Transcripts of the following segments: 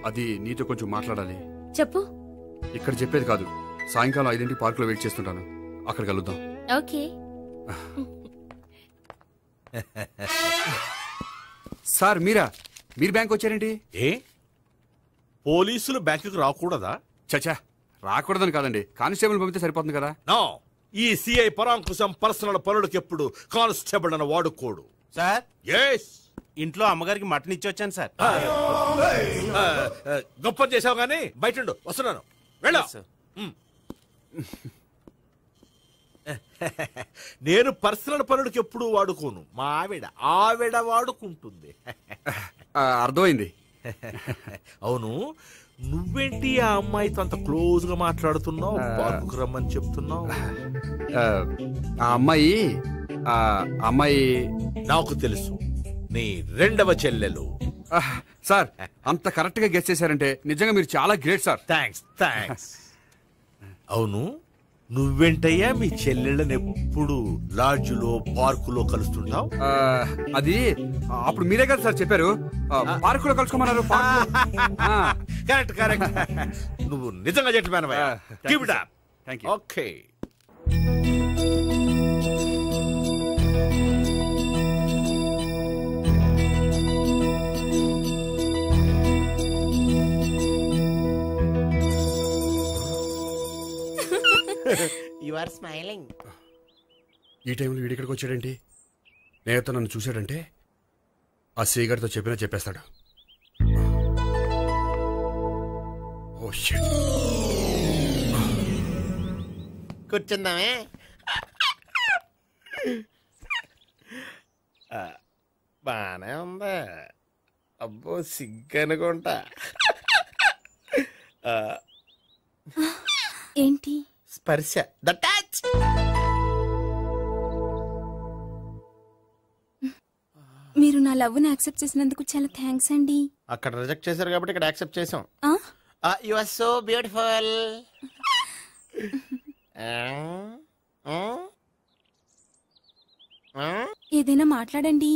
అది నీతో కొంచెం మాట్లాడాలి. చెప్పు. ఇక్కడ చెప్పేది కాదు, సాయంకాలం 5 పార్కులో వెయిట్ చేస్తుంటాను, అక్కడ కలుద్దాం. ఓకే. సార్ మీరు బ్యాంక్ వచ్చారేంటి? ఏ పోలీసులు బ్యాంకుకి రాకూడదా? చచ్చా, రాకూడదని కాదండి, కానిస్టేబుల్ పంపితే సరిపోతుంది కదా. నో, ఈ సిఐ పరాంకుశం పర్సనల్ పనులకు ఎప్పుడు కానిస్టేబుల్ అని వాడుకోడు. సార్, ఎస్, ఇంట్లో అమ్మగారికి మటన్ ఇచ్చి వచ్చాను సార్. గొప్ప చేసావు గానీ బయట వస్తున్నాను, వెళ్ళా. నేను పర్సనల్ పనులకు ఎప్పుడు వాడుకోను, మా ఆవిడ వాడుకుంటుంది. అర్థమైంది. అవును, నువ్వేంటి ఆ అమ్మాయితో అంత క్లోజ్ గా మాట్లాడుతున్నావు, పార్కుకు రమ్మని చెప్తున్నావు? ఆ అమ్మాయి నాకు తెలుసు, నీ రెండవ చెల్లెలు. సార్, అంత కరెక్ట్ గా గెస్ చేశారంటే నిజంగా మీరు చాలా గ్రేట్ సార్. థ్యాంక్స్. అవును, నువ్వేంటయ్యా మీ చెల్లెళ్ళని ఎప్పుడు లాడ్జ్లో పార్కులో కలుస్తుంటావు? అది అప్పుడు మీరే కదా సార్ చెప్పారు, పార్కులో కలుసుకోమన్నారు. కరెక్ట్. నువ్వు నిజంగా gentleman. Okay. You are smiling. ఈ టైంలో వీడిక్కడికి వచ్చాడేంటి? నేనతో నన్ను చూశాడంటే ఆ సీగారితో చెప్పేస్తాడు. Oh shit. కూర్చుందామే. బానే ఉందా? అబ్బో సిగ్గనుకుంటా. ఏంటి? స్పర్శ, ద టచ్. మీరు నా లవ్ని యాక్సెప్ట్ చేసినందుకు చాలా థ్యాంక్స్ అండి. అక్కడ రిజెక్ట్ చేశారు కాబట్టి ఇక్కడ యాక్సెప్ట్ చేసాం. You are so beautiful. ఏదైనా మాట్లాడండి.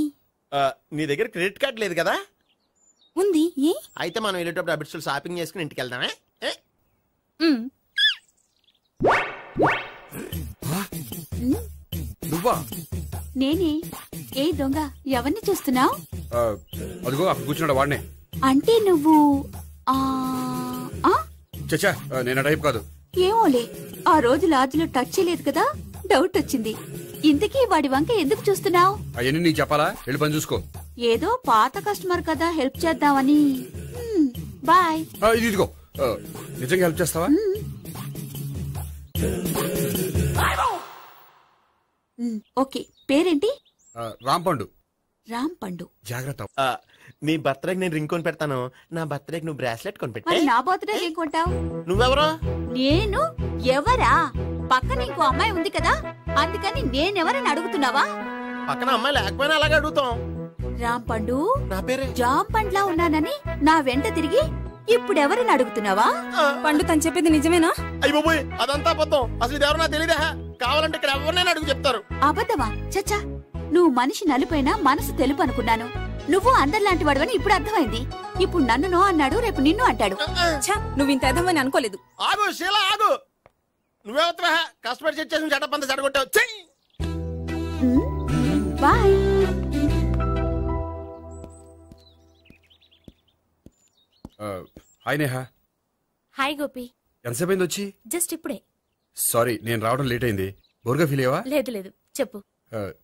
నీ దగ్గర క్రెడిట్ కార్డ్ లేదు కదా? ఉంది. ఏ? అయితే మనం వెళ్ళేటప్పుడు అబిట్స్ షాపింగ్ చేసుకుని ఇంటికి వెళ్దామే. నువ్వా? నేనే. ఏ దొంగ, ఎవరిని చూస్తున్నావు? అదిగో అక్కడ కూర్చున్నాడు, వాడినే. అంటే నువ్వు చచ్చా, నేను టైప్ కాదు. ఏమోలే, ఆ రోజు లాడ్జ్లో టచ్ చేయలేదు కదా, డౌట్ వచ్చింది. ఇంతకీ వాడి వంక ఎందుకు చూస్తున్నావు? అవన్నీ నీకు చెప్పాలా? వెళ్ళి పని చూసుకో. ఏదో పాత కస్టమర్ కదా, హెల్ప్ చేద్దామని. బాయ్. ఇదిగో, నిజంగా హెల్ప్ చేస్తావా? ఓకే. పేరేంటి? రాంపండు. రాంపండు. జాగ్రత్త. నీ బర్త్డేకి నేను రింగ్ కొని పెడతాను, నా బర్త్డేకి నువ్వు బ్రాస్లెట్ కొని పెట్టా. నా బర్త్డే ఏం కొంటావు? నువ్వెవరో? నేను ఎవరా? పక్కన ఇంకో అమ్మాయి ఉంది కదా, అందుకని నేనెవరని అడుగుతున్నావా? పక్కన అమ్మాయి లేకపోయినా అలాగే అడుగుతాం. రాంపండు, నా పేరే జామ్ పండ్లా ఉన్నానని నా వెంట తిరిగి ఇప్పుడెవరని అడుగుతున్నావా? పండు తను చెప్పింది నిజమేనా? అయ్య బాబోయ్, అదంతా అబద్ధం. అసలు ఇది ఎవరో నాకు తెలియదా? కావాలంటే ఇక్కడ ఎవరినైనా అడుగు చెప్తారు. అబద్ధమా? చచ్చా, నువ్వు మనిషి నలుపైనా మనసు తెలుపు అనుకున్నాను. నువ్వు అందరిలాంటి వాడవని ఇప్పుడు అర్థమైంది. ఇప్పుడు నన్ను నో అన్నాడు, రేపు నిన్ను అంటాడు. నువ్వు ఇంత అర్థమని అనుకోలేదు. ఆగు శీలా, ఆగు. నువ్వేవత్తవా? కస్టమర్ చెక్ చేసి చెడ్డ చెడగొట్టావు. Bye. Hi Neha. Hi Gopi. ఎంతసేపు అయింది వచ్చి? జస్ట్ ఇప్పుడే. సారీ, నేను రావడం లేట్ అయింది. బోర్గా ఫీల్ అయ్యావా? లేదు, చెప్పు.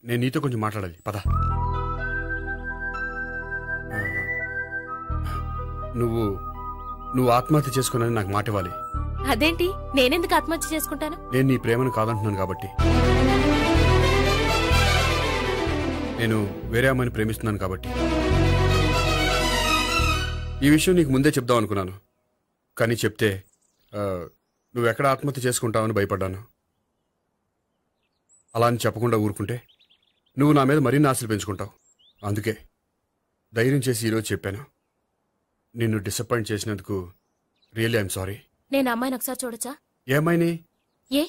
నేను నీతో కొంచెం మాట్లాడాలి, పద. నువ్వు ఆత్మహత్య చేసుకున్నానని నాకు మాట ఇవ్వాలి. అదేంటి? నేనెందుకు ఆత్మహత్య చేసుకుంటాను? నేను నీ ప్రేమను కాదంటున్నాను కాబట్టి. నేను వేరే అమ్మాయిని ప్రేమిస్తున్నాను కాబట్టి. ఈ విషయం నీకు ముందే చెప్దాం అనుకున్నాను, కానీ చెప్తే నువ్వెక్కడ ఆత్మహత్య చేసుకుంటావని భయపడ్డాను. అలా అని చెప్పకుండా ఊరుకుంటే నువ్వు నా మీద మరిన్ని ఆశలు పెంచుకుంటావు. అందుకే ధైర్యం చేసి ఈరోజు చెప్పాను. నిన్ను డిసప్పాయింట్ చేసినందుకు రియల్లీ ఐఎమ్ సారీ. నేను అమ్మాయిని ఒకసారి చూడొచ్చా? ఏమైనా ఏ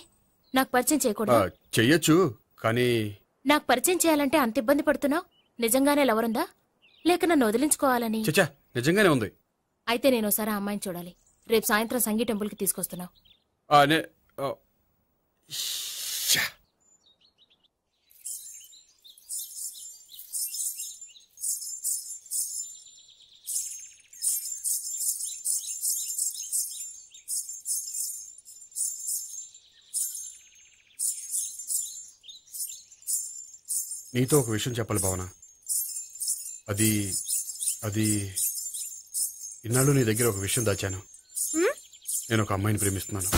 నాకు పరిచయం చేయకూడదు? చెయ్యొచ్చు, కానీ నాకు పరిచయం చేయాలంటే అంత ఇబ్బంది పడుతున్నావు? నిజంగానే లవరుందా లేక నన్ను వదిలించుకోవాలని? చచ్చా, నిజంగానే ఉంది. అయితే నేను ఒకసారి ఆ అమ్మాయిని చూడాలి. రేపు సాయంత్రం సంగీ టెంపుల్కి తీసుకొస్తున్నావు. నీతో ఒక విషయం చెప్పాలి భావన. అది అది ఇన్నాళ్ళు నీ దగ్గర ఒక విషయం దాచాను. నేను ఒక అమ్మాయిని ప్రేమిస్తున్నాను.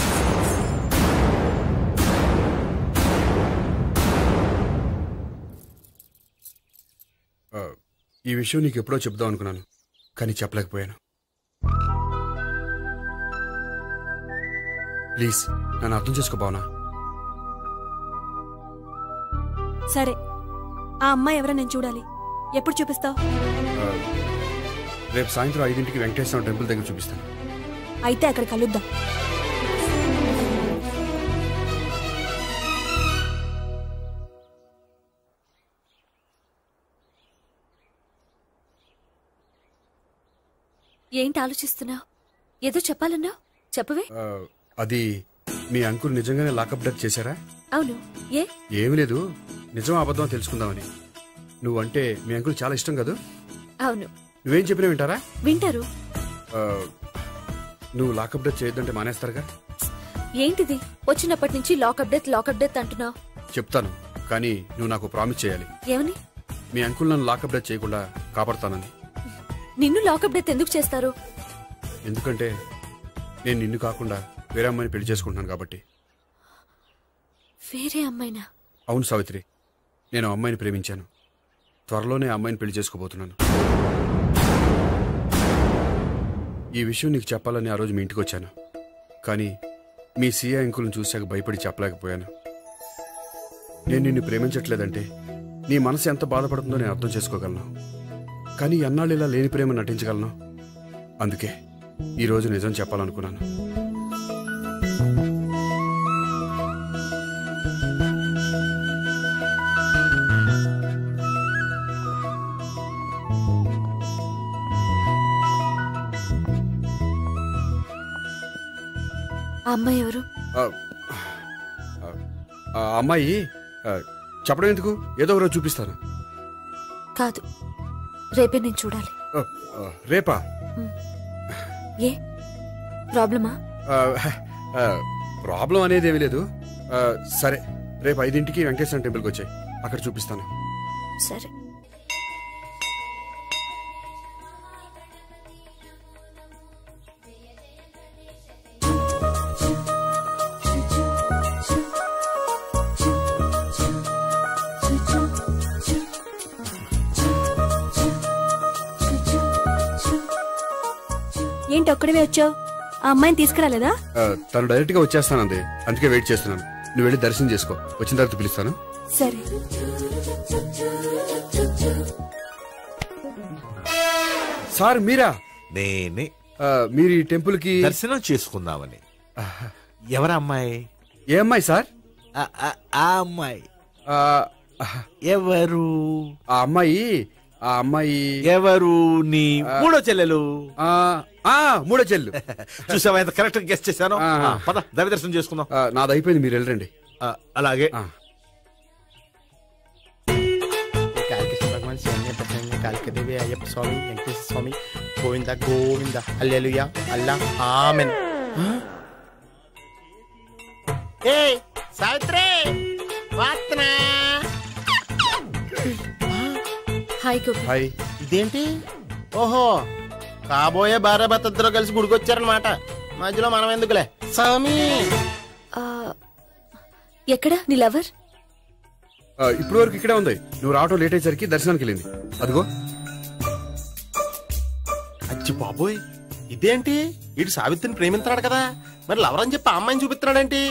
ఈ విషయం నీకు ఎప్పుడో చెప్దాం అనుకున్నాను, కానీ చెప్పలేకపోయాను. ప్లీజ్ నన్ను అర్థం చేసుకో భావన. సరే, ఆ అమ్మాయి ఎవరో నేను చూడాలి. ఎప్పుడు చూపిస్తావు? రేపు సాయంత్రం 5ంటికి వెంకటేశ్వర టెంపుల్ దగ్గర చూపిస్తాను. అయితే అక్కడ కలుద్దాం. ఏంటి ఆలోచిస్తున్నావు? ఏదో చెప్పాలన్నావు, చెప్పవే. అది మీ అంకుల్ నిజంగానే లాకప్ డెత్ చేశారా? అవును. ఏమి లేదు, నిజం అబద్ధం తెలుసుకుందామని. నువ్వంటే మీ అంకుల్ చాలా ఇష్టం కదా? అవును. నువ్వేం చెప్పినా వింటారా? వింటారు. నువ్వు లాకప్ డెత్ చేయొద్దంటే మానేస్తారుగా? ఏంటిది వచ్చినప్పటి నుంచి లాకప్ డెత్ అంటున్నావు? చెప్తాను, కానీ నువ్వు నాకు ప్రామిస్ చేయాలి. ఏమని? మీ అంకుల్ నన్ను లాకప్ డెత్ చేయకుండా కాపాడుతానని. నిన్ను లాకప్ డెత్ ఎందుకు చేస్తారు? ఎందుకంటే నేను నిన్ను కాకుండా వేరే అమ్మాయిని పెళ్లి చేసుకుంటున్నాను కాబట్టి. వేరే అమ్మాయినా? అవును సావిత్రి, నేను అమ్మాయిని ప్రేమించాను. త్వరలోనే అమ్మాయిని పెళ్లి చేసుకోబోతున్నాను. ఈ విషయం నీకు చెప్పాలని ఆ రోజు మీ ఇంటికి వచ్చాను, కానీ మీ సీఏ అంకుల్ని చూశాక భయపడి చెప్పలేకపోయాను. నేను నిన్ను ప్రేమించట్లేదంటే నీ మనసు ఎంత బాధపడుతుందో నేను అర్థం చేసుకోగలను, కానీ ఎన్నాళ్ళు ఇలా లేని ప్రేమ నటించగలను? అందుకే ఈరోజు నిజం చెప్పాలనుకున్నాను. ఆ అమ్మాయి ఎవరు? ఆ అమ్మాయి చెప్పడం ఎందుకు, ఏదో ఒకరోజు చూపిస్తాను. కాదు, రేపే నేను చూడాలి. రేపా? ఏ ప్రాబ్లమా? ప్రాబ్లం అనేది ఏమీ లేదు. సరే, రేపు 5ంటికి వెంకటేశ్వర టెంపుల్కి వచ్చాయి, అక్కడ చూపిస్తాను. సరే. ఏంటి ఒక్కడివే వచ్చావు? ఆ అమ్మాయిని తీసుకురాలేదా? తను డైరెక్ట్ గా వచ్చేస్తానంది, అందుకే వెయిట్ చేస్తున్నాను. నువ్వు వెళ్ళి దర్శనం చేసుకో, వచ్చిన తర్వాత పిలుస్తాను. సరే. సార్ మీరా? నేనే. మీరు ఈ టెంపుల్ కి దర్శనం చేసుకుందామని. ఎవరా అమ్మాయి? ఏ అమ్మాయి సార్? ఆ అమ్మాయి ఎవరు? ఆ అమ్మాయి ఎవరు? నీ మూడో చెల్లెలు. మూడో చెల్లు. చూసావా ఎంత కరెక్ట్ గెస్ట్ చేశాను. పద దైవ దర్శనం చేసుకుందాం. నాది అయిపోయింది, మీరు వెళ్ళండి. అలాగే. Bhagwan Kalikadevi, Ayyappa Swami, Venkateswara Swami, Govinda Govinda, hallelujah, Allah, amen. Savitri, hi Gopi. Hi. ఇదేంటి? ఓహో, కాబోయే భార్య భర్తద్దరూ కలిసి గుడికొచ్చారనమాట. మధ్యలో మనం ఎందుకులే స్వామి. ఎక్కడ నీ లవర్? ఇప్పుడు వరకు ఇక్కడే ఉంది. నువ్వు రావటం లేట్ అయ్యేసరికి దర్శనానికి వెళ్ళింది. అదిగో. అచ్చి బాబోయ్, ఇదేంటి? ఇటు సావిత్రిని ప్రేమిస్తున్నాడు కదా, మరి లవర్ అని చెప్పి అమ్మాయిని చూపిస్తున్నాడేంటి?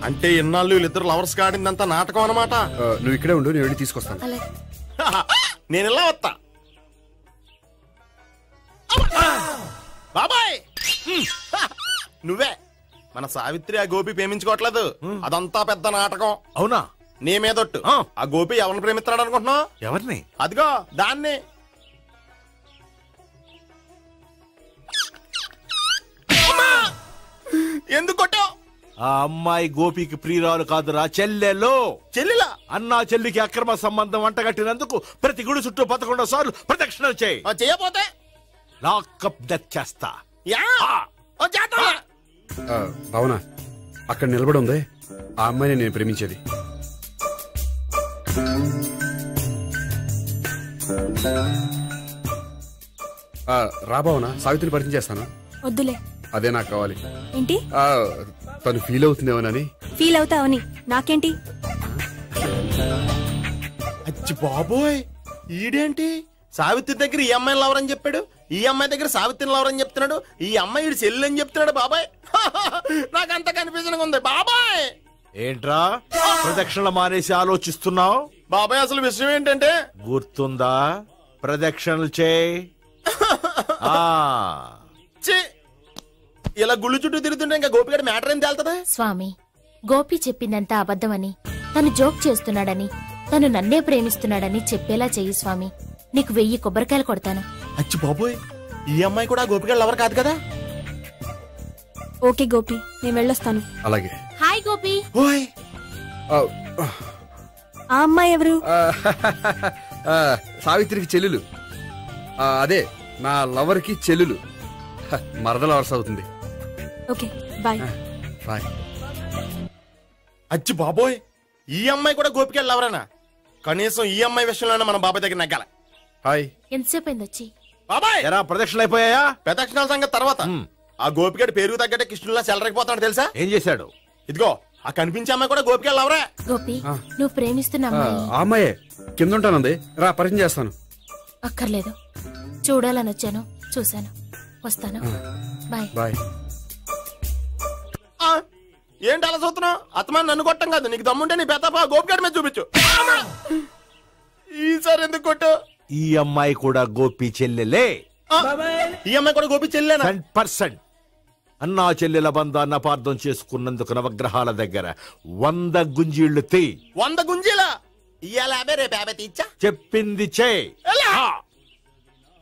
అంటే ఇన్నాళ్ళు వీళ్ళిద్దరు లవర్స్ కాడిందంతా నాటకం అనమాట. నువ్వు ఇక్కడే ఉండు, నేను వెళ్ళి తీసుకొస్తాను. నేను ఇలా వస్తా. బాబాయ్, నువ్వే మన సావిత్రి ఆ గోపి ప్రేమించుకోవట్లేదు, అదంతా పెద్ద నాటకం. అవునా? నీ మీదొట్టు. ఆ గోపి ఎవరిని ప్రేమిస్తున్నాడు అనుకుంటున్నావు? ఎవరిని? అదిగో దాన్ని. ఎందుకు కొట్టావు? ఆ అమ్మాయి గోపికి ప్రియురాలు కాదురా, చెల్లెలో. చెల్లిలా? అన్నా చెల్లికి అక్రమ సంబంధం అంటగట్టినందుకు ప్రతి గుడి చుట్టూ 11 సార్లు ప్రదక్షిణలు చేయి. చేయపోతే లాకప్ డెత్ చేస్తా. భావన, అక్కడ నిలబడి ఉంది ఆ అమ్మాయిని నేను ప్రేమించేది. రా భావన, సావిత్రిని పరిచయం చేస్తాను. వద్దులే. అదే నాకు కావాలి. ఏంటి? తను ఫీల్ అవుతుందేమోనని. ఫీల్ అవుతావని నాకేంటి? అచ్చి బాబోయ్, ఈడేంటి సావిత్రి దగ్గర ఈ అమ్మాయిని లవరని చెప్పాడు, ఈ అమ్మాయి దగ్గర సావిత్రిని లవరని చెప్తున్నాడు, ఈ అమ్మాయి ఈడు చెల్లి అని చెప్తున్నాడు. బాబాయ్ నాకు అంత కన్ఫ్యూజన్ ఉంది బాబాయ్. ఏంట్రా ప్రదక్షిణలు మానేసి ఆలోచిస్తున్నావు? బాబాయ్ అసలు విషయం ఏంటంటే, గుర్తుందా? ప్రదక్షిణలు చేయి. ఇలా గుళ్ళు చుట్టూ తిరుగుతుంటే ఇంకా గోపిగడ మ్యాటర్ ఏం తేలుతుందా? స్వామి, గోపి చెప్పిందంతా అబద్ధమని, తను జోక్ చేస్తున్నాడని, తను నన్నే ప్రేమిస్తున్నాడని చెప్పేలా చెయ్యి స్వామి. నీకు 1000 కొబ్బరికాయలు కొడతాను. అచ్చి బాబోయ్, ఈ అమ్మాయి కూడా గోపిగడ లవర్ కాదు కదా? ఓకే గోపి, నేను వెళ్ళొస్తాను. అలాగే. హాయ్ గోపి. ఓయ్ ఆ అమ్మాయి ఎవరు? సావిత్రికి చెల్లెలు. అదే నా లవర్కి చెల్లెలు. మరద లవర్స్ అవుతుంది. Okay bye. బాయ్. అచ్చి బాబోయ్, ఈ అమ్మాయి కూడా గోపిగడ లవరేనా? కనీసం ఈ అమ్మాయి విషయంలోనే మనం బాబాయ్ దగ్గర నగ్గాల. హాయ్. ఎంతసేపు అయింది వచ్చి? బాబాయ్ ఎరా ప్రదక్షిణలు అయిపోయాయా? ప్రదక్షిణాల సంగతి తర్వాత. ఆ గోపిగడ పేరు తగ్గట్టే కృష్ణులా చెలరైపోతాడు తెలుసా? ఏం చేశాడు? ఇదిగో ఆ కనిపించే అమ్మాయి కూడా గోపిగడ లవరే. గోపి, నువ్వు ప్రేమిస్తున్న అమ్మాయి ఆ అమ్మాయే కింద ఉంటానంది. రా పరిచయం చేస్తాను. అక్కర్లేదు, చూడాలని వచ్చాను, చూశాను, వస్తాను. బాయ్. బాయ్. ఏంటి అలా చూస్తున్నావు? అత్తమాని నన్ను కొట్టం కాదు, నీకు దమ్ముంటే నీ పెద్దపా గోపిగడ మీద చూపించు. ఈసారి ఎందుకు కొట్టు? ఈ అమ్మాయి కూడా గోపి చెల్లెలే. ఈ అమ్మాయి కూడా గోపి చెల్లెనా? 100%. అన్నా చెల్లెల బంధాన్ని అపార్థం చేసుకున్నందుకు నవగ్రహాల దగ్గర 100 గుంజీళ్లు తీ. 100 గుంజీలా? ఇయ్యాల 50 రేపు 50 తీచ్చా. చెప్పింది చే.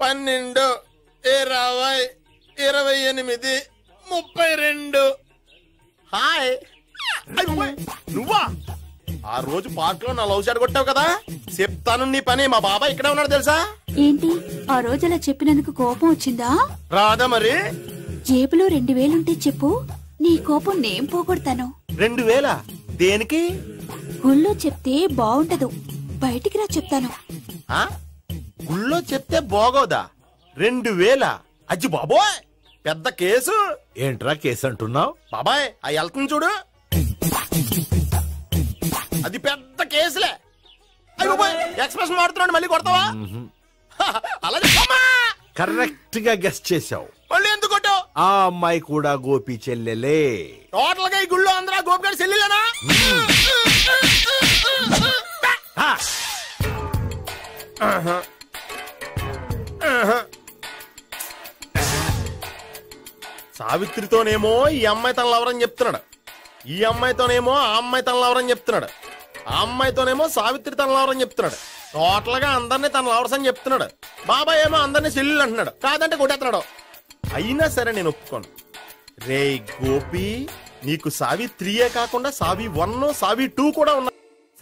12 20 28 32. హాయ్. నువ్వా? ఆ రోజు పార్క్ లో నా లవ్ షాట్ కొట్టావు కదా, చెప్తాను నీ పని. మా బాబాయ్ ఇక్కడే ఉన్నాడు తెలుసా? ఏంటి ఆ రోజు అలా చెప్పినందుకు కోపం వచ్చిందా? రాదా మరి? జేబులో 2000 ఉంటే చెప్పు, నీ కోపం నేను పోగొడతాను. 2000? దేనికి? గుళ్ళో చెప్తే బాగుంటదు, బయటికి రా చెప్తాను. గుళ్ళో చెప్తే బాగోదా? 2000? అజ్జి బాబోయ్, పెద్ద కేసు. ఏంట్రా కేసు అంటున్నావు? బాబాయ్ ఆ వెళ్తుంది చూడు, అది పెద్ద కేసులే. ఎక్స్ప్రెషన్ మారుతున్నాడు, మళ్ళీ కొడతావా? అలా కరెక్ట్ గా గెస్ చేశావు. మళ్ళీ ఎందుకు కొట్టావు? ఆ అమ్మాయి కూడా గోపి చెల్లెలే. టోటల్ గా ఈ గుళ్ళో అందరూ గోపిగాడి చెల్లెలేనా? సావిత్రితోనేమో ఈ అమ్మాయి తన లవరని చెప్తున్నాడు, ఈ అమ్మాయితోనేమో ఆ అమ్మాయి తన లవరని చెప్తున్నాడు, ఆ అమ్మాయితోనేమో సావిత్రి తన లవరని చెప్తున్నాడు. టోటల్ గా అందరినీ తన లవర్స్ అని చెప్తున్నాడు. బాబాయ్ ఏమో అందరినీ చెల్లెలు అంటున్నాడు, కాదంటే కొట్టేస్తున్నాడు. అయినా సరే నేను ఒప్పుకోను. రే గోపి, నీకు సావి 3 కాకుండా సావి 1 సావి 2 కూడా ఉన్నా.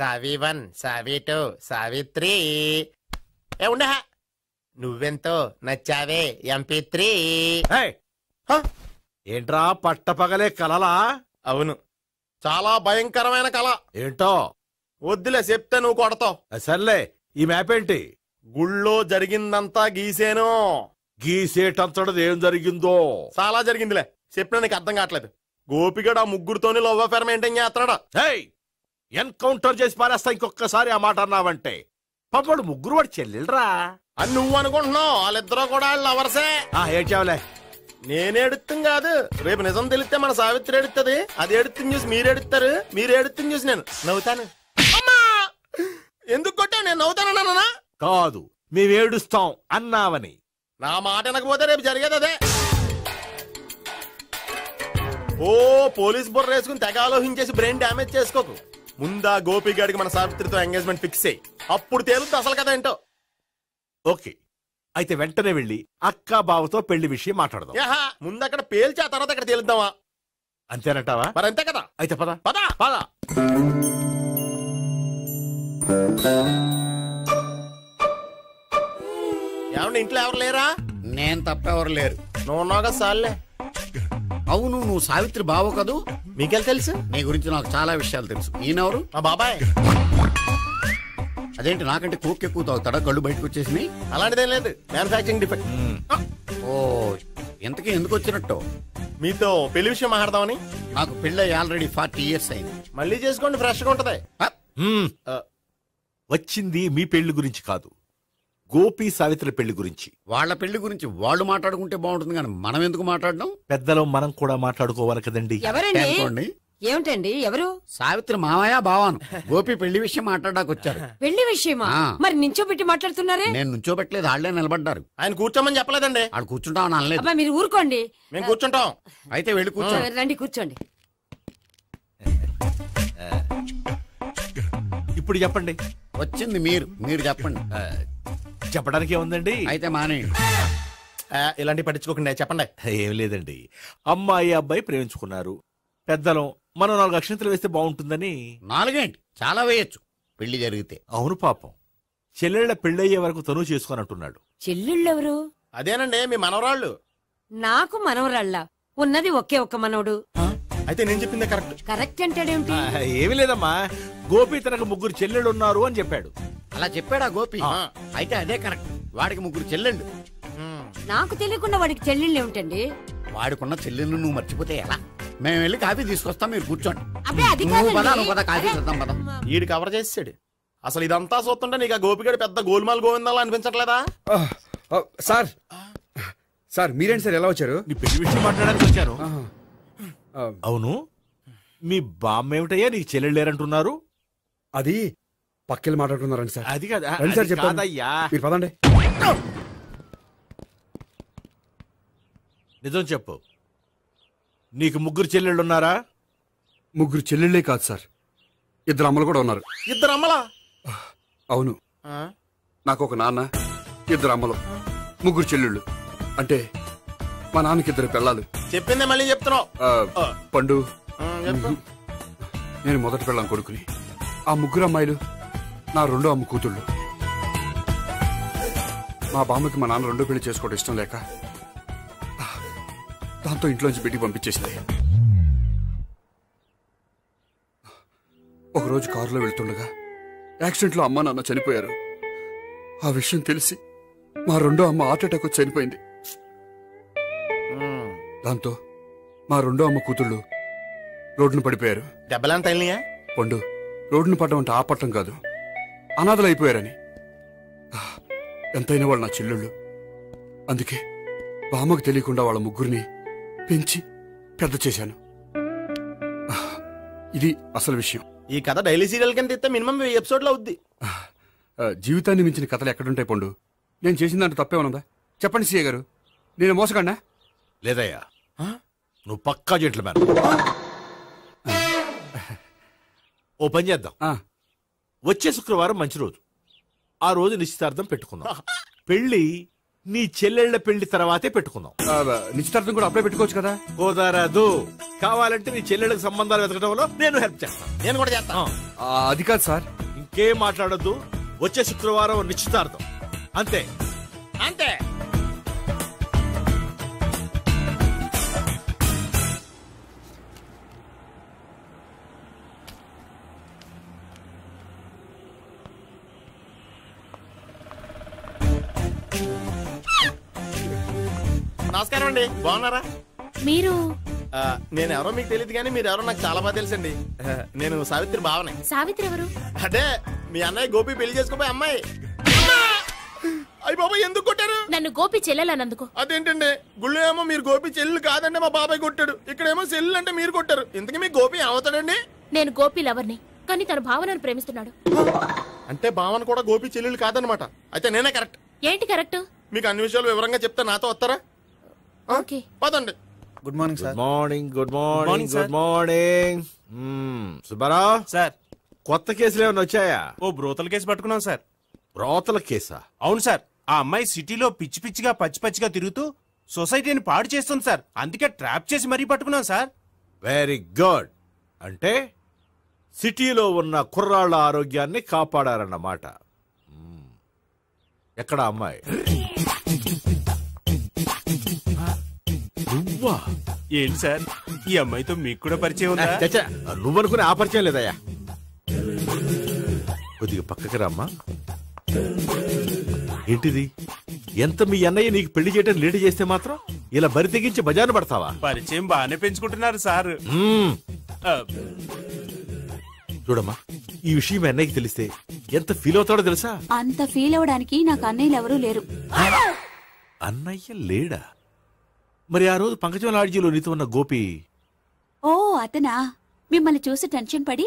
సావి 1 సావి 2 సావి 3. ఉండే నువ్వెంతో నచ్చావే MP3. ఏంట్రా పట్టపగలే కలలా? అవును, చాలా భయంకరమైన కళ. ఏంటో వద్దులే, చెప్తే నువ్వు కొడతావు. సర్లే, ఈ మ్యాప్ ఏంటి? గుళ్ళో జరిగిందంతా గీసేను. గీసేటంతటది ఏం జరిగిందో? చాలా జరిగిందిలే, చెప్పినా నీకు అర్థం కావట్లేదు. గోపిగడు ఆ ముగ్గురుతోని లవ్ అఫేర్ మెయింటైన్ చేస్తున్నాడా? ఎన్కౌంటర్ చేసి పారేస్తా ఇంకొకసారి ఆ మాట అన్నావంటే. పాపడు ముగ్గురు వాడు చెల్లెలరా అని నువ్వు అనుకుంటున్నావు, వాళ్ళిద్దరూ కూడా లవర్సే. ఏడ్చావులే. నేనేడుతుంది కాదు, రేపు నిజం తెలిస్తే మన సావిత్రి ఎడుతుంది. అది ఎడుతుంది చూసి మీరు ఎడుతారు, మీరు ఎడుతుంది చూసి నేను నవ్వుతాను. ఎందుకు కొట్టా? నేను నవ్వుతానన్నా? కాదు, మేమేడుస్తాం అన్నావని. నా మాట వినకపోతే రేపు జరిగేది అదే. ఓ పోలీస్ బుర్ర వేసుకుని తెగ ఆలోచించేసి బ్రెయిన్ డ్యామేజ్ చేసుకోకు. ముందా గోపిగాడికి మన సావిత్రితో ఎంగేజ్మెంట్ ఫిక్స్ అయ్యి, అప్పుడు తేలుతుంది అసలు కదా ఏంటో. ఓకే, అయితే వెంటనే వెళ్ళి అక్క బావతో పెళ్లి విషయం మాట్లాడదాం. ముందు అక్కడ పేల్చి ఆ తర్వాత అక్కడ తేలుద్దామా? అంతేనంటావా? మరి అంతే కదా. అయితే పద పద పద. ఏమండి ఇంట్లో ఎవరు లేరా? నేను తప్పెవరు లేరు. నువ్వు ఉన్నావు కదా సార్లే. అవును, నువ్వు సావిత్రి బావు కదూ? మీకెళ్ళి తెలుసు? నీ గురించి నాకు చాలా విషయాలు తెలుసు. ఈయనెవరు? మా బాబాయ్. అదేంటి నాకంటే కోక్ ఎక్కువ తాగుతాడా? కళ్ళు బయటకు వచ్చేసినాయి. అలాంటిదేం లేదు, మ్యానుఫాక్చరింగ్ డిఫెక్ట్. ఓ, ఇంతకీ ఎందుకు వచ్చినట్టు? మీతో పెళ్లి విషయం మాట్లాడదామని. నాకు పెళ్ళి ఆల్రెడీ 40 years అయింది. మళ్ళీ చేసుకోండి, ఫ్రెష్ గా ఉంటది. వచ్చింది మీ పెళ్లి గురించి కాదు, గోపి సావిత్రి పెళ్లి గురించి. వాళ్ళ పెళ్లి గురించి వాళ్ళు మాట్లాడుకుంటే బాగుంటుంది, కానీ మనం ఎందుకు మాట్లాడడం? పెద్దలో మనం కూడా మాట్లాడుకోవాలి కదండి. ఎవరండి? అనుకోండి. ఏమిటండి? ఎవరు? సావిత్రి మామయ్య బావాను. గోపి పెళ్లి విషయం మాట్లాడడానికి వచ్చారు. పెళ్లి విషయమా? మరి నించోబెట్టి మాట్లాడుతున్నారే? నేను నుంచోబెట్టలేదు, వాళ్ళే నిలబడ్డారు. ఆయన కూర్చోమని చెప్పలేదండి. వాళ్ళు కూర్చుంటామని అనలేదు. అబ్బా మీరు ఊరుకోండి. మేము కూర్చుంటాం. అయితే వెళ్ళి కూర్చో. రండి కూర్చోండి. ఇప్పుడు చెప్పండి. వచ్చింది మీరు చెప్పండి. చెప్పడానికి ఏముందండి? అయితే మానేయండి. ఇలాంటి పట్టించుకోకుండా చెప్పండి. ఏం లేదండి, అమ్మాయి అబ్బాయి ప్రేమించుకున్నారు. పెద్దలం మనం 4 అక్షంతలు వేస్తే బాగుంటుందని. 4 ఏంటి, చాలా వేయచ్చు పెళ్లి జరిగితే. అవును పాపం, చెల్లెళ్ల పెళ్ళయ్యే వరకు తను చేసుకొని అంటున్నాడు. చెల్లెళ్ళెవరు? అదేనండి మీ మనవరాళ్ళు. నాకు మనవరాళ్ళ ఉన్నది ఒకే ఒక్క మనవడు. అయితే నేను చెప్పిందే కరెక్ట్. కరెక్ట్ అంటాడేమిటి? ఏమి లేదమ్మా, గోపి తనకు 3 చెల్లెళ్ళు ఉన్నారు అని చెప్పాడు. అలా చెప్పాడా గోపి? అయితే అదే కరెక్ట్. వాడికి 3 చెల్లెళ్ళు. నాకు తెలియకుండా వాడికి చెల్లెళ్ళు ఏమిటండి? వాడికున్న చెల్లెళ్ళు నువ్వు మర్చిపోతే ఎలా? మేము వెళ్ళి కాఫీ తీసుకొస్తాం, మీరు కూర్చోండి. అబ్బే అది నువ్వు పద, కాదండి. నువ్వు పద, కాఫీ చేద్దాం పద. ఈడు కవర్ చేసాడు. అసలు ఇదంతా చూస్తుంటే నీకు ఆ గోపిగడు పెద్ద గోల్మాల్ గోవిందాలు అనిపించట్లేదా? సార్ సార్ మీరేంటి సార్ ఎలా వచ్చారు? నీ పెళ్లి విషయం మాట్లాడడానికి వచ్చాను. అవును, మీ బామ్మ ఏమిటయ్యా నీకు చెల్లెళ్ళు లేరంటున్నారు? అది పక్కెళ్ళి మాట్లాడుకున్నారండి సార్. అది కాదు, రండి సార్ అది చెప్తాను. కాదయ్యా. మీరు పదండి. నిజం చెప్పు, నీకు 3 చెల్లెళ్ళు ఉన్నారా? 3 చెల్లెళ్ళే కాదు సార్, 2 అమ్మలు కూడా ఉన్నారు. 2 అమ్మలా? అవును, నాకు ఒక నాన్న, 2 అమ్మలు, 3 చెల్లెళ్ళు. అంటే మా నాన్నకి 2 పిల్లలు. చెప్పిందే మళ్ళీ చెప్తున్నావు. పండు, చెప్పు. నేను మొదటి పెళ్ళాం కొడుకుని. ఆ 3 అమ్మాయిలు నా 2వ అమ్మ కూతుళ్ళు. మా బామ్మకి మా నాన్న 2వ పెళ్లి చేసుకోవడం ఇష్టం లేక దాంతో ఇంట్లోంచి బిడ్డికి పంపించేసింది. ఒకరోజు కారులో వెళ్తుండగా యాక్సిడెంట్లో అమ్మ నాన్న చనిపోయారు. ఆ విషయం తెలిసి మా 2వ అమ్మ హార్ట్ అటాక్ వచ్చి చనిపోయింది. దాంతో మా 2వ అమ్మ కూతుళ్ళు రోడ్డును పడిపోయారు. దెబ్బలంత వెళ్ళినాయా? పండు, రోడ్డును పడ్డం అంటే ఆపట్టం కాదు, అనాథలు అయిపోయారని. ఎంతైనా వాళ్ళు నా చెల్లెళ్ళు. అందుకే బామ్మకు తెలియకుండా వాళ్ళ 3 పెంచి పెద్ద చేశాను. ఇది అసలు విషయం. ఈ కథ డైలీ సీరియల్ కింద ఇస్తే మినిమం 1000 ఎపిసోడ్లు అవుద్ది. జీవితాన్ని మించిన కథలు ఎక్కడుంటాయి పండు? నేను చేసిన దాంట్లో తప్పేమనుందా? చెప్పండి సీఏ గారు, నేను మోసగండా? లేదయ్యా, నువ్వు పక్కా జెంట్లమ్యాన్. ఓ పని చేద్దాం, వచ్చే శుక్రవారం మంచి రోజు, ఆ రోజు నిశ్చితార్థం పెట్టుకుందాం. పెళ్లి నీ చెల్లెళ్ల పెళ్లి తర్వాతే పెట్టుకుందాం. నిశ్చితార్థం కూడా అప్పుడే పెట్టుకోవచ్చు కదా? కుదరదు, కావాలంటే నీ చెల్లెళ్ళకి సంబంధాలు వెతకడంలో నేను హెల్ప్ చేస్తాను. నేను కూడా చేస్తాను. అది కాదు సార్. ఇంకేం మాట్లాడొద్దు, వచ్చే శుక్రవారం నిశ్చితార్థం, అంతే అంతే. నమస్కారం అండి, బాగున్నారా? మీరు నేను ఎవరో మీకు తెలియదు కానీ మీరు ఎవరో నాకు చాలా బాగా తెలుసండి. నేను సావిత్రి బావనే. సావిత్రి ఎవరు? అదే మీ అన్నయ్య గోపి పెళ్లి చేసుకోపోయి అమ్మాయి. అయ్యి బాబాయ్ ఎందుకు కొట్టారు? నన్ను గోపి చెల్లెలన్నందుకు. అదేంటండి, గుళ్ళు ఏమో మీరు గోపి చెల్లు కాదండి మా బాబాయ్ కొట్టాడు, ఇక్కడేమో చెల్లు అంటే మీరు కొట్టారు. ఇంతకీ మీ గోపి ఏమవుతాడండి? నేను గోపి లవర్ని, కానీ తన భావనను ప్రేమిస్తున్నాడు. అంటే భావన కూడా గోపి చెల్లెలు కాదనమాట. అయితే నేనే కరెక్ట్. ఏంటి కరెక్ట్? మీకు అన్ని విషయాలు వివరంగా చెప్తే నాతో వస్తారా? ఓకే, పదండి. Good morning sir. Morning, good morning, good morning. Subbarao sir, కొత్త కేసులు ఏమైనా వచ్చాయా? ఓ బ్రోతల కేసు పట్టుకున్నాం సార్. బ్రోతల కేసా? అవును సార్, ఆ అమ్మాయి సిటీలో పిచ్చి పిచ్చిగా పచ్చి పచ్చిగా తిరుగుతూ సొసైటీని పాడు చేస్తుంది సార్. అందుకే ట్రాప్ చేసి మరీ పట్టుకున్నాం సార్. Very good. అంటే సిటీలో ఉన్న కుర్రాళ్ళ ఆరోగ్యాన్ని కాపాడారన్నమాట. ఎక్కడ అమ్మాయి? నువ్వా? ఏంటి సార్, ఈ అమ్మాయితో మీకు కూడా పరిచయం ఉందా? నువ్వనుకునే ఆ పరిచయం లేదయ్యా. కొద్దిగా పక్కకి రామ్మా. ఏంటిది? ఎంత మీ అన్నయ్య నీకు పెళ్లి చేయడం లేట్ చేస్తే మాత్రం ఇలా బరి తెగించి బజారు పడతావా? పరిచయం బాగానే పెంచుకుంటున్నారు సార్. చూడమ్మా, ఈ విషయం మీ అన్నయ్యకి తెలిస్తే ఎంత ఫీల్ అవుతాడో తెలుసా? అంత ఫీల్ అవడానికి నాకు అన్నయ్యలు ఎవరూ లేరు. అన్నయ్య లేడా? మరి ఆ రోజు పంకజం లాడ్జీలో నీతో ఉన్న గోపి? ఓ అతనా? మిమ్మల్ని చూసి టెన్షన్ పడి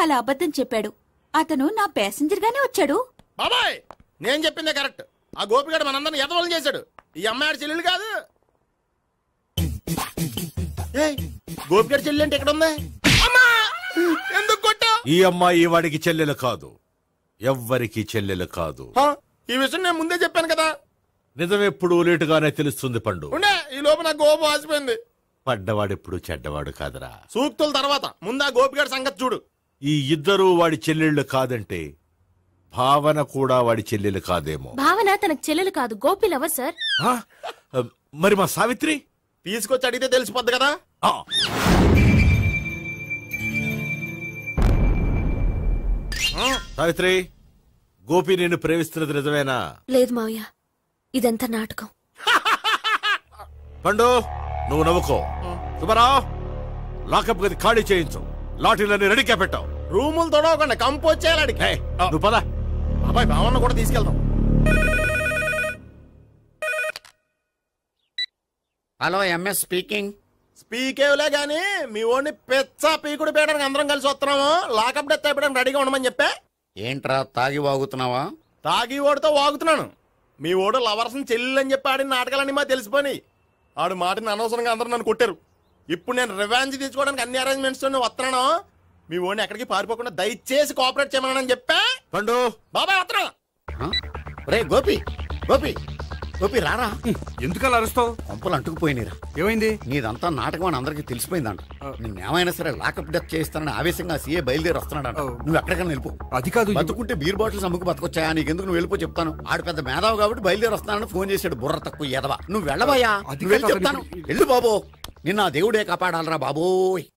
అలా అబద్ధం చెప్పాడు. అతను నా ప్యాసింజర్ గానే వచ్చాడు. బాబాయ్, నేను చెప్పిందే కరెక్ట్. ఆ గోపిగాడు మనందరిని ఎదవలు చేశాడు. ఈ అమ్మాయి చెల్లెలు కాదు. గోపిగాడి చెల్లెలు అంటే ఎక్కడ ఉంది? ఎందుకు కొట్టా? ఈ అమ్మాయి వాడికి చెల్లెలు కాదు, ఎవ్వరికి చెల్లెలు కాదు. ఈ విషయం నేను ముందే చెప్పాను కదా. నిజమెప్పుడు లేటుగానే తెలుస్తుంది పండు. ఈ లోపు నా గోపు ఆసిపోయింది. పడ్డవాడెప్పుడు చెడ్డవాడు కాదురా. సూక్తుల తర్వాత ముందు ఆ గోపిగాడి సంగతి చూడు. ఈ ఇద్దరూ వాడి చెల్లెళ్ళు కాదంటే భావన కూడా వాడి చెల్లెలు కాదేమో. భావన తనకు చెల్లెలు కాదు, గోపి లవర్ సార్. మరి మా సావిత్రి? తీసుకొచ్చి అడిగితే తెలిసిపోద్ది కదా. సావిత్రి, గోపి నేను ప్రేమిస్తున్నది నిజమేనా? లేదు మావయ్య, ఇదంతా నాటకం. పండు, నువ్వు నవ్వుకో. సుబ్బారావు, లాకప్ గది ఖాళీ చేయించు. లాఠీలన్నీ రెడీగా పెట్టావు. రూములు తొడవకుండా కంపోజ్ చేయాలి. నువ్వు పద. బాబాయ్, భావన కూడా తీసుకెళ్తాం. Hello, MS speaking. స్పీకేవ్లే గానీ మీ ఓడిని పెచ్చ పీకుడు పేయడానికి అందరం కలిసి వస్తున్నాము. లాకప్ డెత్ అయిపోయడానికి రెడీగా ఉండమని చెప్పే. ఏంట్రా తాగి వాగుతున్నావా? తాగి ఓడితో వాగుతున్నాను. మీ ఓడు లవర్స్ చెల్లెలని చెప్పి ఆడిన నాటకాలన్నీ మా తెలిసిపోయి ఆడు మాటని అనవసరంగా అందరూ నన్ను కొట్టారు. ఇప్పుడు నేను రివెంజ్ తీసుకోవడానికి అన్ని అరేంజ్మెంట్స్ వస్తున్నాను. మీ ఓడిని ఎక్కడికి పారిపోకుండా దయచేసి కోఆపరేట్ చేయమని చెప్పా. పండు, బాబాయ్ వస్తున్నా. రే గోపి, గోపి, గోపి రారా. ఎందుకలా అరుస్తావు? పంపులు అంటుకుపోయినరా. ఏమైంది? నీదంతా నాటకం అని అందరికి తెలిసిపోయిందంట. నేనేమైనా సరే లాకప్ డెత్ చేస్తానని ఆవేశంగా సీఏ బయలుదేరి వస్తున్నాడంట. నువ్వు ఎక్కడికైనా వెళ్ళిపో. అది కాదు, బతుకుంటే బీర్ బాటిల్స్ అమ్ముకు బతకొచ్చాయా? నీకెందుకు? నువ్వు వెళ్ళిపో చెప్తాను. ఆడు పెద్ద మేధావు కాబట్టి బయలుదేరి వస్తానని ఫోన్ చేశాడు. బుర్ర తక్కువ ఎదవా. నువ్వు వెళ్ళవయ్యా, నువ్వు వెళ్ళి చెప్తాను. వెళ్ళు బాబో, నిన్న ఆ దేవుడే కాపాడాలరా బాబోయ్.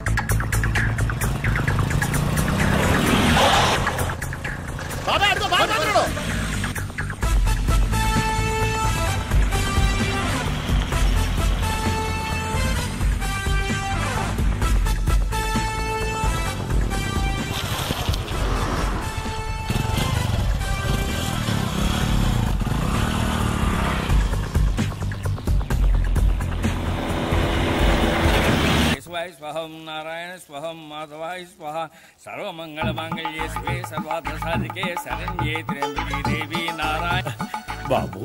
స్వహం నారాయణ స్వహం మాధవాయ స్వహ సర్వమంగళ మాంగళ్యే శివే సర్వార్థ సాధికే శరణ్యే త్ర్యంబకే దేవి నారాయణ. బాబు,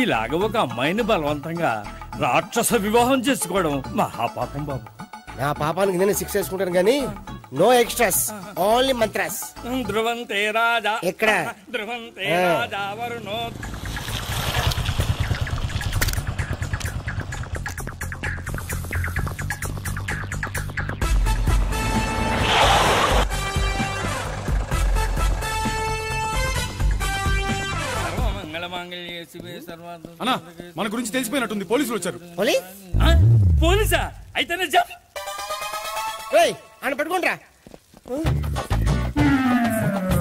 ఇలాగ ఒక అమ్మాయిని బలవంతంగా రాక్షస వివాహం చేసుకోవడం మహాపాపం బాబు. నా పాపానికి నేను శిక్ష వేసుకుంటాను గానీ నో ఎక్స్ట్రాస్, ఓన్లీ మంత్రాస్. ధ్రువంతే రాజా. ఎక్కడ? ధ్రువంతే రాజా వరుణో. అన్నా, మన గురించి తెలిసిపోయినట్టుంది. పోలీసులు వచ్చారు. పోలీసా? అయితేనే చెప్పు. ఆయన పట్టుకుంటారా?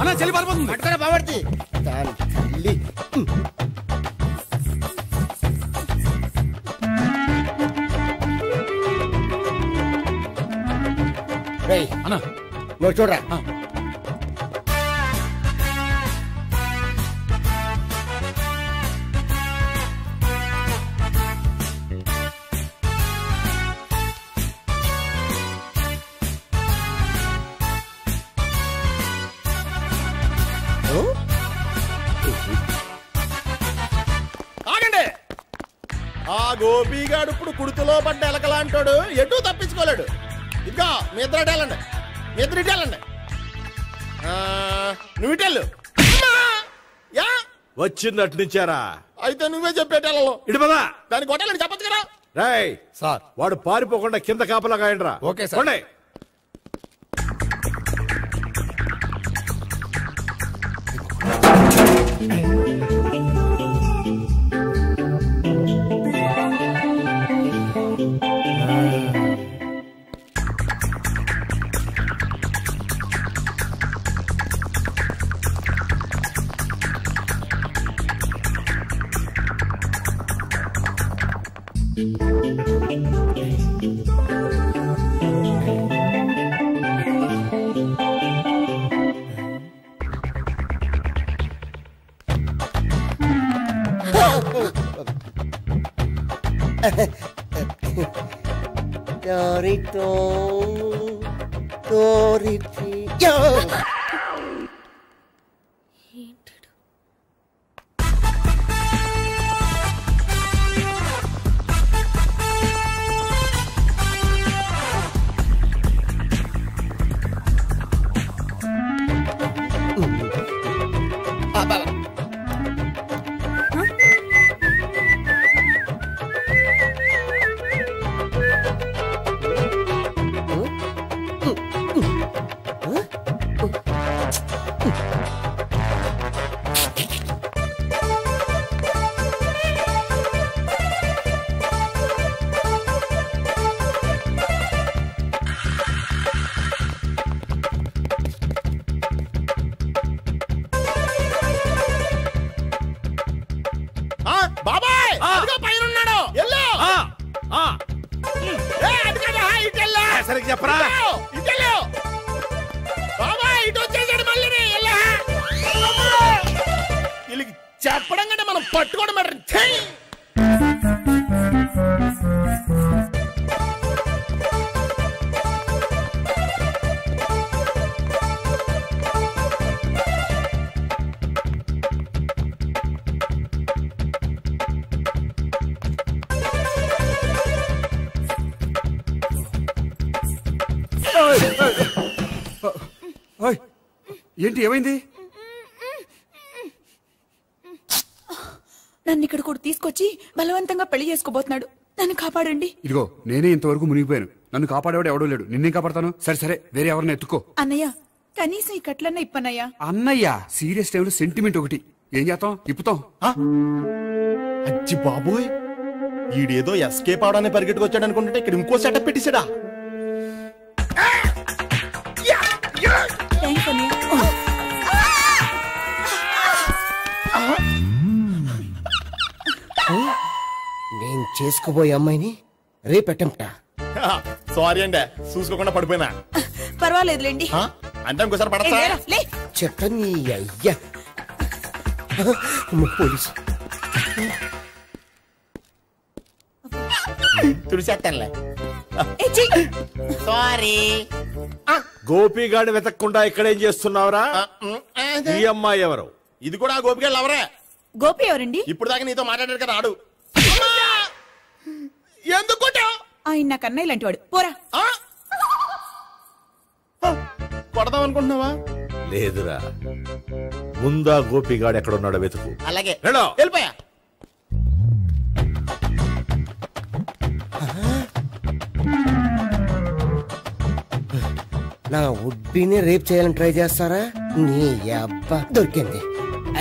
అన్నా, చెల్లి పారిపోతుంది. పట్టుకురా బాబర్తి. అన్నా, నువ్వు చూడరా. ఆగండి. ఆ గోపిగాడు ఇప్పుడు కుడుతులో పడ్డ ఎలకలాంటాడు. ఎటు తప్పించుకోలేడు. ఇంకా మీ ఇద్దరు ఇటెళ్ళండి, మీ ఇద్దరు ఇటెళ్ళండి. నువ్వు ఇటెళ్ళు. వచ్చిందట్టు నుంచారా? అయితే నువ్వే చెప్పేటెళ్ళలో ఇటు పదా. దానికి కొట్టాలని చెప్పచ్చు కదా. రాయ్ సార్ వాడు పారిపోకుండా కింద కాపలా కాయండిరా. Okay sir. సరిగ్గా చెప్పరా. చెప్పడం కంటే మనం పట్టుకోవడం మ్యాటర్. ఏంటి ఏమైంది? నన్ను ఇక్కడ కూడా తీసుకొచ్చి బలవంతంగా పెళ్లి చేసుకోబోతున్నాడు. నన్ను కాపాడండి. ఇదిగో నేనే ఇంతవరకు మునిగిపోయాను. నన్ను కాపాడేవాడు ఎవడో లేడు. నిన్నే కాపాడతాను. సరే సరే వేరే ఎవరిని ఎత్తుకో. అన్నయ్య కనీసం ఈ కట్లన్నా ఇప్పన్నయ్యా. అన్నయ్య సీరియస్ టైంలో సెంటిమెంట్ ఒకటి. ఏం చేస్తాం? ఇప్పుతాం. అచ్చి బాబోయ్, ఈడేదో ఎస్కేప్ అవడానికి పరిగెట్టుకొచ్చాడు అనుకుంటే ఇక్కడ ఇంకో సెటప్ పెట్టేశాడా? నేను చేసుకోబోయే అమ్మాయిని రేపెట్టంటా. సారీ అండి, చూసుకోకుండా పడిపోయినా. పర్వాలేదులేండి. అంటే ఇంకోసారి పడతా చెప్పని అయ్యా. పోలీసు తుడిసేస్తానులే. సారీ. గోపిగాడిని వెతకకుండా ఇక్కడేం చేస్తున్నావురా? ఈ అమ్మాయి ఎవరు? ఇది కూడా గోపిగాడు ఎవరే? గోపి ఎవరండి? ఇప్పుడు దాకా నీతో మాట్లాడాడు కదా ఆడు. ఎందుకు ఆయన నాకు అన్నయ్య లాంటి వాడు. పోరా. కొడదాం అనుకుంటున్నావా? లేదురా, ముందా గోపిగాడు ఎక్కడున్నాడో వెతుకు. అలాగే వెళ్ళిపోయా. నా ఉడ్బీని రేప్ చేయాలని ట్రై చేస్తారా? నీ అబ్బా దొరికింది.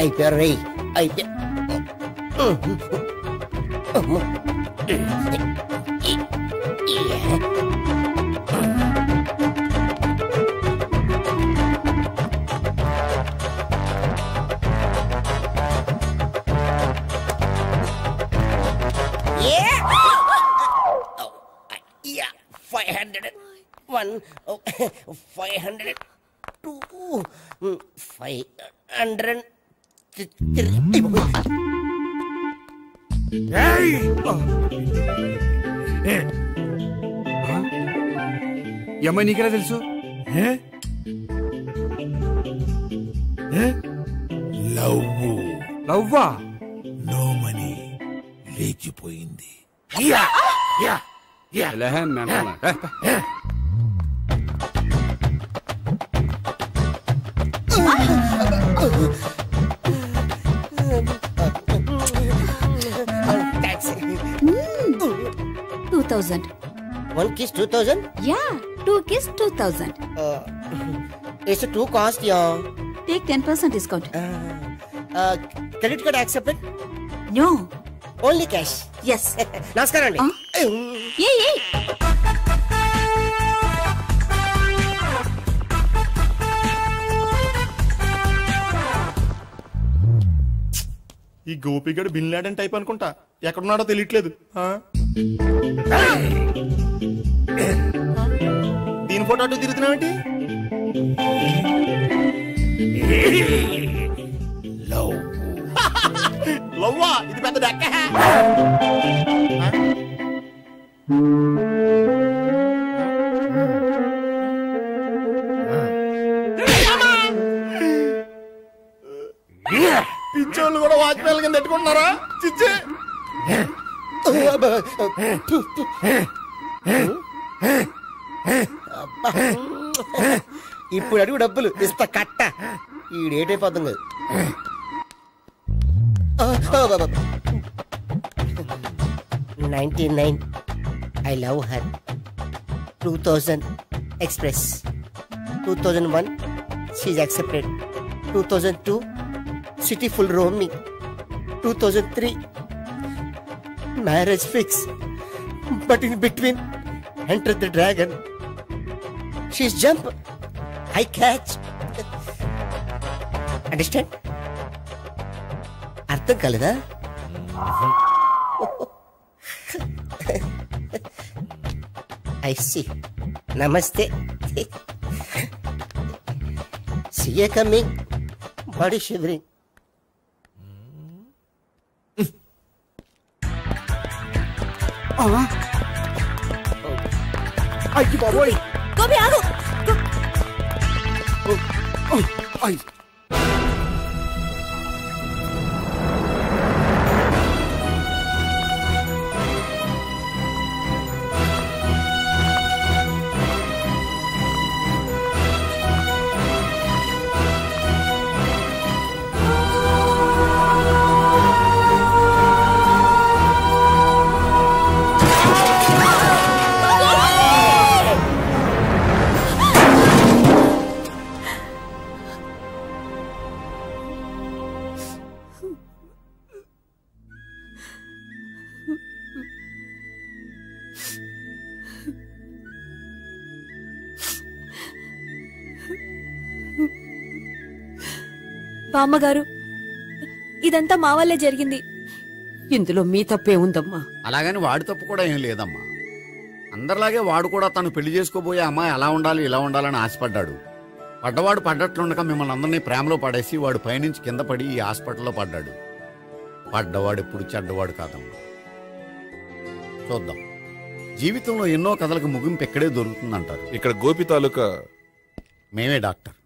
అయిపోయారు రే. అయిపోయా. ఈ అమ్మాయి నీకెలా తెలుసు? లవ్వా? నో మనీ లేచిపోయింది. 2000. 1 kiss 2000? Yeah, 2 kiss 2000. It's too cost, yeah. Take 10% discount. Credit card accepted? No. Only cash. Yes. నమస్కారం అండి. Hey. ఈ గోపిగడు బిన్ లాడెన్ టైప్ అనుకుంటా, ఎక్కడున్నాడో తెలియట్లేదు. దీని ఫోటో అటు తిరుగుతున్నావేంటి? లవ్వా, ఇది పెద్ద డెక్క. పిచ్చోళ్ళు కూడా వాచ్మెన్ కింద పెట్టుకుంటున్నారా? చిచ్చే ఇప్పుడు అడుగు డబ్బులు ఇస్తా కట్ట. ఈ డేట్ అయిపోతుంది కదా. 99 I love her. 2000 express. 2001 she's accepted. 2002 city full roaming. 2003 marriage fix. But in between enter the dragon. She's jump, I catch. Understand? అర్థం కాలేదా? I see. Namaste. See you coming. Body shivering. అయ్యి బాబోయ్. గోపి ఆగు. బామ్మగారు, ఇదంతా మా వల్లే జరిగింది. ఇందులో మీ తప్పే ఉందమ్మా. అలాగని వాడి తప్పు కూడా ఏం లేదమ్మా. అందరిలాగే వాడు కూడా తను పెళ్లి చేసుకోబోయే అమ్మాయి అలా ఉండాలి ఇలా ఉండాలని ఆశపడ్డాడు. పడ్డవాడు పడ్డట్లుండక మిమ్మల్ని అందరినీ ప్రేమలో పడేసి వాడు పైనుంచి కింద పడి ఈ హాస్పిటల్లో పడ్డాడు. పడ్డవాడు ఎప్పుడు చెడ్డవాడు కాదమ్మా. చూద్దాం, జీవితంలో ఎన్నో కథలకు ముగింపు ఎక్కడే దొరుకుతుందంటారు. ఇక్కడ గోపి తాలూకా మేమే డాక్టర్.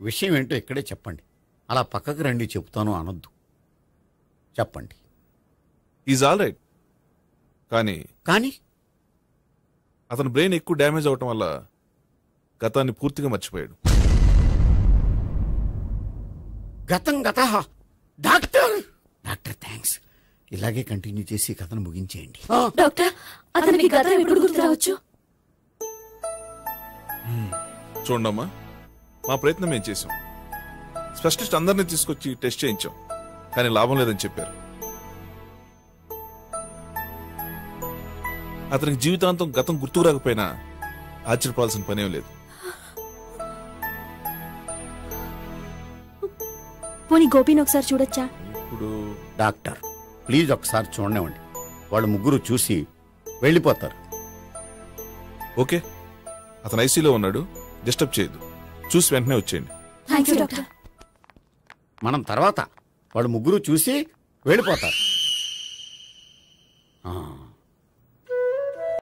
విషయం ఏంటో ఇక్కడే చెప్పండి. అలా పక్కకు రండి చెప్తాను అనొద్దు. చెప్పండి. Is all right. కానీ అతని బ్రెయిన్ ఎక్కువ డ్యామేజ్ అవటం వల్ల గతాన్ని పూర్తిగా మర్చిపోయాడు. గతం గత. Doctor thanks. ఇలాగే కంటిన్యూ చేసి కథను ముగించేయండి. డాక్టర్, అతనికి గతం ఎప్పుడు గుర్తు రావచ్చు? చూడమ్మా, మా ప్రయత్నం ఏం చేసాం. స్పెషలిస్ట్ అందరినీ తీసుకొచ్చి టెస్ట్ చేయించాం, కానీ లాభం లేదని చెప్పారు. అతనికి జీవితాంతం గతం గుర్తుకు రాకపోయినా ఆశ్చర్యపోవాల్సిన పనేం లేదు. పోనీ గోపిని ఒకసారి చూడొచ్చా? ఇప్పుడు డాక్టర్ ప్లీజ్ ఒకసారి చూడనివ్వండి. వాళ్ళు ముగ్గురు చూసి వెళ్ళిపోతారు. ఓకే, అతను ఐసీలో ఉన్నాడు, డిస్టర్బ్ చేయదు. చూసి వెంటనే వచ్చేయండి. Thank you doctor. మనం తర్వాత వాళ్ళు ముగ్గురు చూసి వెళ్ళిపోతారు.